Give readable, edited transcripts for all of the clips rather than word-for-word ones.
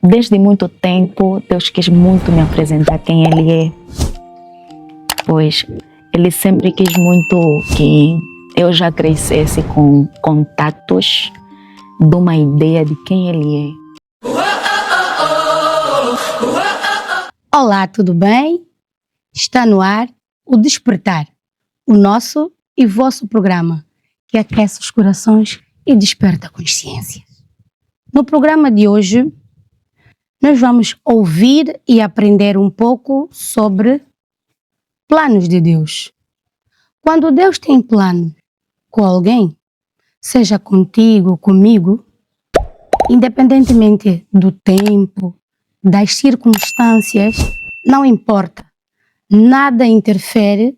Desde muito tempo, Deus quis muito me apresentar quem Ele é, pois Ele sempre quis muito que eu já crescesse com contatos de uma ideia de quem Ele é. Olá, tudo bem? Está no ar o Despertar, o nosso e vosso programa que aquece os corações e desperta a consciência. No programa de hoje, nós vamos ouvir e aprender um pouco sobre planos de Deus. Quando Deus tem plano com alguém, seja contigo, comigo, independentemente do tempo, das circunstâncias, não importa. Nada interfere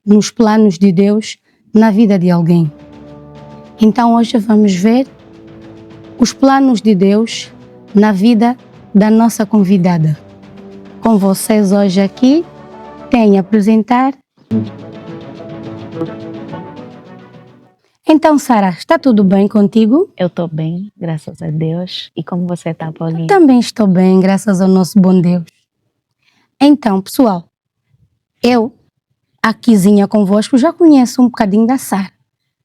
nos planos de Deus na vida de alguém. Então hoje vamos ver os planos de Deus na vida da nossa convidada. Com vocês hoje aqui, tenho a apresentar. Então, Sara, está tudo bem contigo? Eu estou bem, graças a Deus. E como você está, Paulinha? Também estou bem, graças ao nosso bom Deus. Então, pessoal, eu, aquizinha convosco, já conheço um bocadinho da Sara.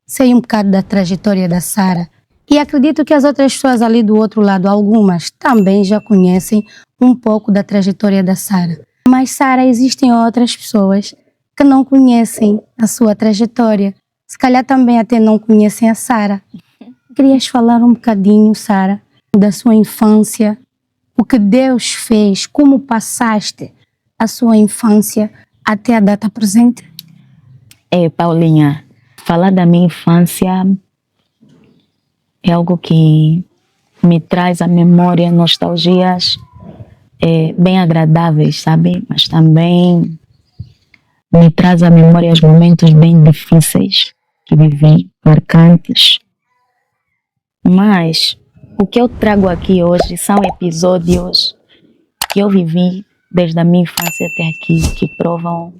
Sei um bocado da trajetória da Sara. E acredito que as outras pessoas ali do outro lado, algumas, também já conhecem um pouco da trajetória da Sara. Mas, Sara, existem outras pessoas que não conhecem a sua trajetória. Se calhar também até não conhecem a Sara. Querias falar um bocadinho, Sara, da sua infância, o que Deus fez, como passaste a sua infância até a data presente? Paulinha, falar da minha infância é algo que me traz à memória nostalgias bem agradáveis, sabe? Mas também me traz à memória os momentos bem difíceis que vivi, marcantes. Mas o que eu trago aqui hoje são episódios que eu vivi desde a minha infância até aqui, que provam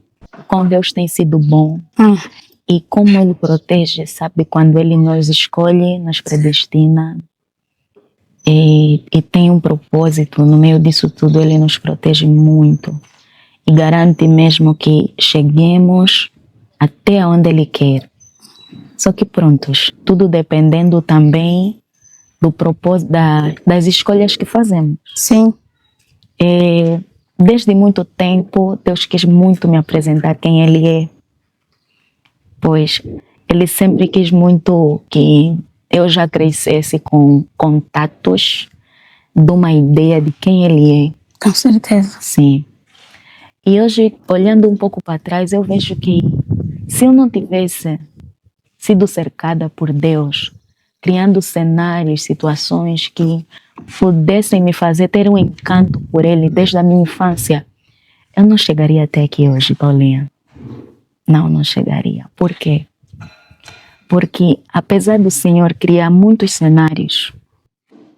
como Deus tem sido bom e como Ele protege, sabe? Quando Ele nos escolhe, nos predestina e tem um propósito, no meio disso tudo Ele nos protege muito e garante mesmo que cheguemos até onde Ele quer. Só que prontos, tudo dependendo também do propósito, das escolhas que fazemos. Sim. Desde muito tempo, Deus quis muito me apresentar quem Ele é, pois Ele sempre quis muito que eu já crescesse com contatos de uma ideia de quem Ele é. Com certeza. Sim. E hoje, olhando um pouco para trás, eu vejo que se eu não tivesse sido cercada por Deus, criando cenários, situações que pudessem me fazer ter um encanto por Ele desde a minha infância, eu não chegaria até aqui hoje, Paulinha. Não chegaria. Por quê? Porque apesar do Senhor criar muitos cenários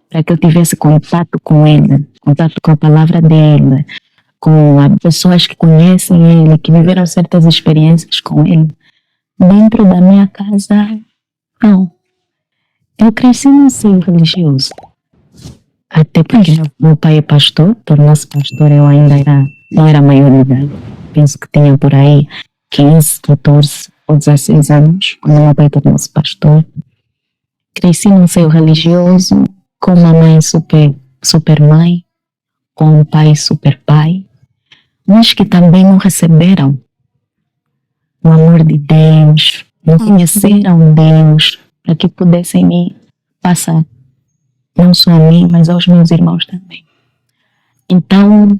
para que eu tivesse contato com Ele, contato com a palavra dEle, com as pessoas que conhecem Ele, que viveram certas experiências com Ele, dentro da minha casa, não. Eu cresci num seio religioso. Até porque meu pai é pastor, tornou-se pastor, eu ainda não era maior de idade. Penso que tinha por aí 15, 14 ou 16 anos, quando meu pai tornou-se pastor. Cresci num seio religioso, com uma mãe super mãe, com um pai super pai, mas que também não receberam o amor de Deus, não conheceram Deus para que pudessem me passar, não só a mim, mas aos meus irmãos também. Então,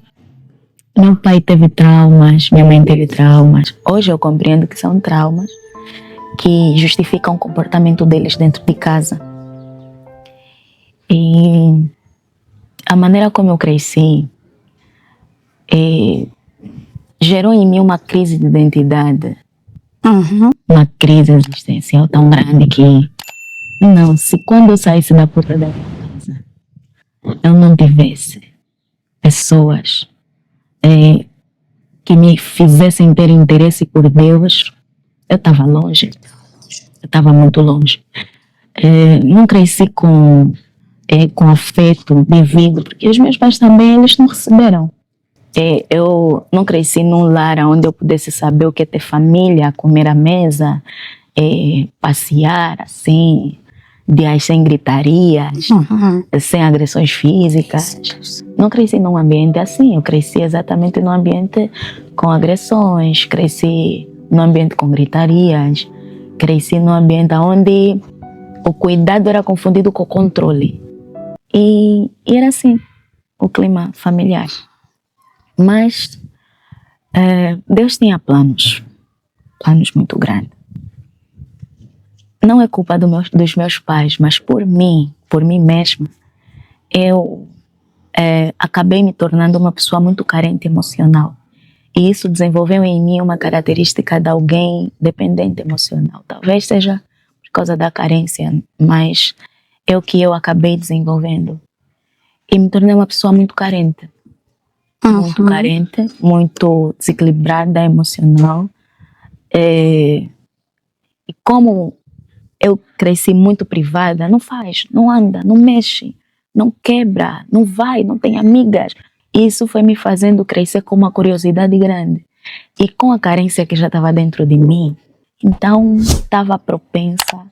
meu pai teve traumas, minha mãe teve traumas. Hoje eu compreendo que são traumas que justificam o comportamento deles dentro de casa. E a maneira como eu cresci gerou em mim uma crise de identidade. Uma crise existencial tão grande que, não, se quando eu saísse da porta da minha casa, eu não tivesse pessoas que me fizessem ter interesse por Deus, eu estava longe, eu estava muito longe. Não cresci com com afeto devido, porque os meus pais também, eles não receberam. Eu não cresci num lar onde eu pudesse saber o que é ter família, comer à mesa, passear assim, dias sem gritarias, sem agressões físicas. Não cresci num ambiente assim, eu cresci exatamente num ambiente com agressões, cresci num ambiente com gritarias, cresci num ambiente onde o cuidado era confundido com o controle. E era assim, o clima familiar. Mas Deus tinha planos muito grandes. Não é culpa dos meus pais, mas por mim mesma, eu acabei me tornando uma pessoa muito carente emocional. E isso desenvolveu em mim uma característica de alguém dependente emocional. Talvez seja por causa da carência, mas é o que eu acabei desenvolvendo. E me tornei uma pessoa muito carente. Muito carente, muito desequilibrada emocional. E como eu cresci muito privada, não faz, não anda, não mexe, não quebra, não vai, não tem amigas. Isso foi me fazendo crescer com uma curiosidade grande. E com a carência que já estava dentro de mim, então estava propensa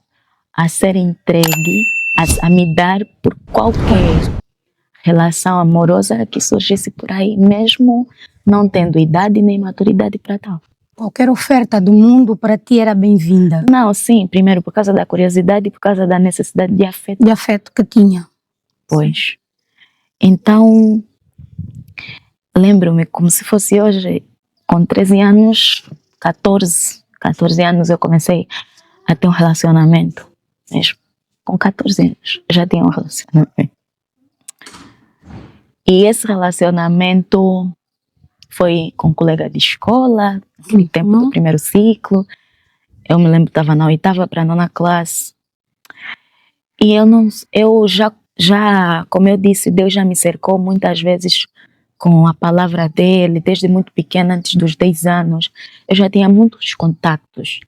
a ser entregue, a me dar por qualquer relação amorosa que surgisse por aí, mesmo não tendo idade nem maturidade para tal. Qualquer oferta do mundo para ti era bem-vinda. Não, sim, primeiro por causa da curiosidade e por causa da necessidade de afeto. De afeto que tinha. Pois. Então, lembro-me como se fosse hoje, com 13 anos, 14 anos eu comecei a ter um relacionamento. Mesmo. Com 14 anos já tinha um relacionamento. E esse relacionamento foi com um colega de escola, naquele tempo do primeiro ciclo. Eu me lembro que estava na 8ª para a 9ª classe. E eu já, como eu disse, Deus já me cercou muitas vezes com a palavra dele, desde muito pequena, antes dos 10 anos. Eu já tinha muitos contatos.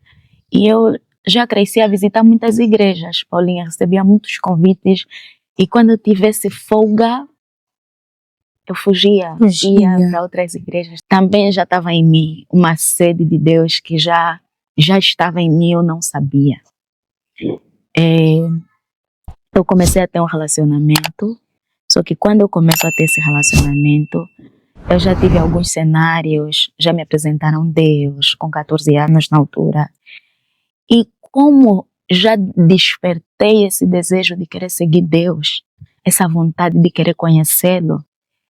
E eu já cresci a visitar muitas igrejas. Paulinha recebia muitos convites. E quando eu tivesse folga, eu fugia para outras igrejas. Também já estava em mim uma sede de Deus que já estava em mim, eu não sabia. Eu comecei a ter um relacionamento, só que quando eu começo a ter esse relacionamento, eu já tive alguns cenários, já me apresentaram Deus, com 14 anos na altura. E como já despertei esse desejo de querer seguir Deus, essa vontade de querer conhecê-lo,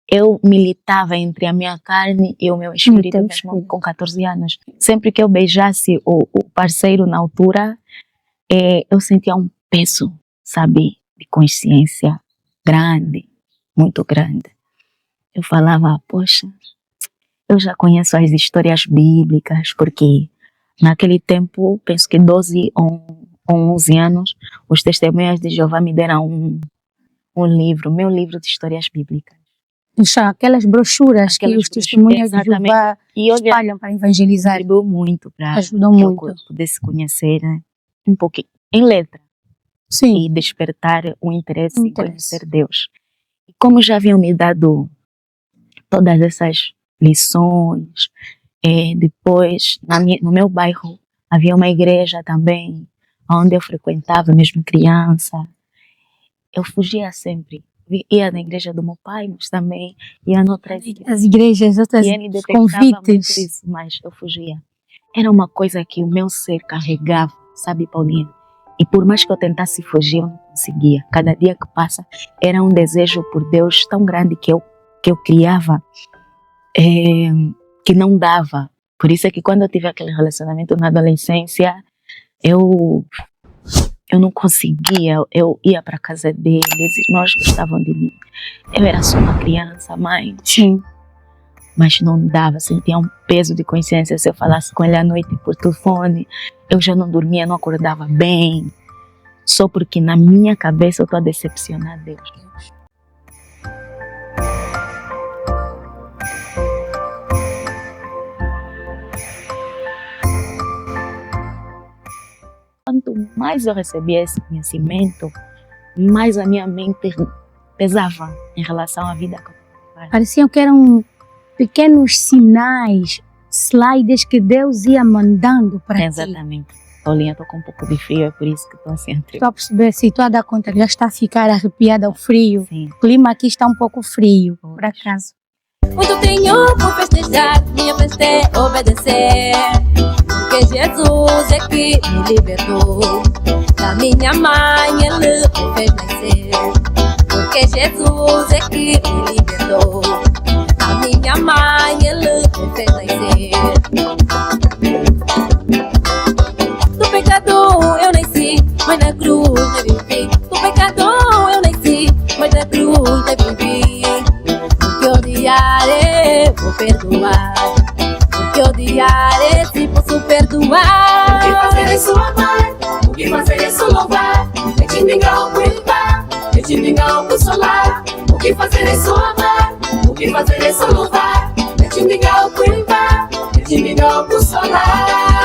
eu militava entre a minha carne e o meu espírito mesmo com 14 anos. Sempre que eu beijasse o parceiro na altura, eu sentia um peso, sabe, de consciência grande, muito grande. Eu falava, poxa, eu já conheço as histórias bíblicas, porque naquele tempo, penso que 12 ou 11 anos, os Testemunhas de Jeová me deram um livro, meu livro de histórias bíblicas. Aquelas brochuras que os Testemunhas de Jeová espalham para evangelizar. Ajudou muito para que eu pudesse conhecer, né, um pouquinho, em letra. Sim. E despertar o interesse em conhecer Deus. E como já haviam me dado todas essas lições, depois no meu bairro havia uma igreja também, onde eu frequentava mesmo criança. Eu fugia sempre. Ia na igreja do meu pai, mas também ia noutras igrejas. As igrejas, outras convites. Isso, mas eu fugia. Era uma coisa que o meu ser carregava, sabe, Paulinha? E por mais que eu tentasse fugir, eu não conseguia. Cada dia que passa, era um desejo por Deus tão grande que eu criava, que não dava. Por isso é que quando eu tive aquele relacionamento na adolescência, eu não conseguia. Eu ia para a casa deles, os irmãos gostavam de mim. Eu era só uma criança, mãe. Sim. Mas não dava, sentia um peso de consciência. Se eu falasse com ele à noite por telefone, eu já não dormia, não acordava bem. Só porque na minha cabeça eu estou a decepcionar Deus. Quanto mais eu recebia esse conhecimento, mais a minha mente pesava em relação à vida. Pareciam que eram pequenos sinais, slides que Deus ia mandando para ti. Exatamente. Paulinha, estou com um pouco de frio, é por isso que estou assim a tremer. Estou a perceber, se tu a dar conta, já está a ficar arrepiada ao frio. Sim. O clima aqui está um pouco frio, por acaso. Muito tenho por festejar, minha festa é obedecer. Porque Jesus é que me libertou. Da minha mãe ele me fez nascer. Porque Jesus é que me libertou. Da minha mãe ele me fez nascer. Do pecado eu nasci, mas na cruz eu vivi. Do pecado eu nasci, mas na cruz eu vivi. Porque odiar vou perdoar. Porque odiar se posso perdoar. O que fazer é só amar, o que fazer é só louvar. É te ninguém culpar, é te ninguém consolar. O que fazer é só amar, o que fazer é só louvar. É te ninguém culpar, é te ninguém consolar.